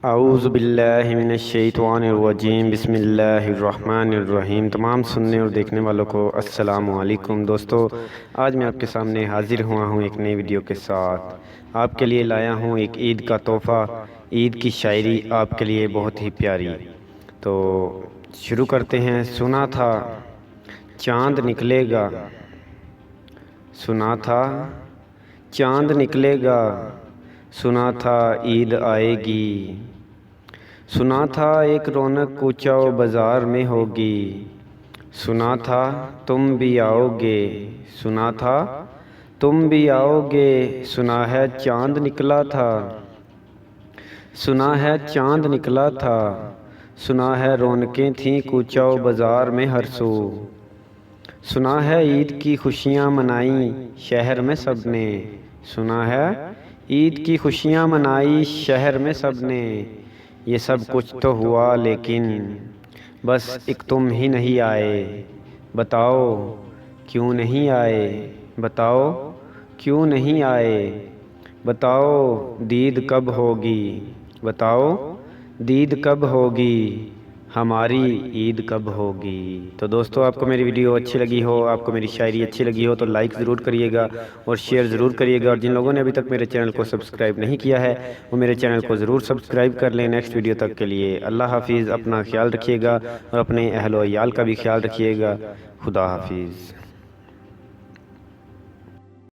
اعوذ باللہ من الشیطان الرجیم، بسم اللہ الرحمن الرحیم۔ تمام سننے اور دیکھنے والوں کو السلام علیکم۔ دوستو، آج میں آپ کے سامنے حاضر ہوا ہوں ایک نئی ویڈیو کے ساتھ۔ آپ کے لیے لایا ہوں ایک عید کا تحفہ، عید کی شاعری آپ کے لیے بہت ہی پیاری۔ تو شروع کرتے ہیں۔ سنا تھا چاند نکلے گا، سنا تھا چاند نکلے گا، سنا تھا عید آئے گی، سنا تھا ایک رونق کوچہ و بازار میں ہوگی، سنا تھا تم بھی آؤ گے، سنا تھا تم بھی آؤ گے، سنا ہے چاند نکلا تھا، سنا ہے چاند نکلا تھا، سنا ہے رونقیں تھیں کوچہ و بازار میں ہر سو، سنا ہے عید کی خوشیاں منائیں شہر میں سب نے، سنا ہے عید کی خوشیاں منائی شہر میں سب نے، یہ سب کچھ تو ہوا لیکن بس ایک تم ہی نہیں آئے، بتاؤ کیوں نہیں آئے، بتاؤ کیوں نہیں آئے، بتاؤ دید کب ہوگی، بتاؤ دید کب ہوگی، ہماری عید کب ہوگی۔ تو دوستو، آپ کو میری ویڈیو اچھی لگی ہو، آپ کو میری شاعری اچھی لگی ہو تو لائک ضرور کریے گا اور شیئر ضرور کریے گا، اور جن لوگوں نے ابھی تک میرے چینل کو سبسکرائب نہیں کیا ہے وہ میرے چینل کو ضرور سبسکرائب کر لیں۔ نیکسٹ ویڈیو تک کے لیے اللہ حافظ، اپنا خیال رکھیے گا اور اپنے اہل و عیال کا بھی خیال رکھیے گا۔ خدا حافظ۔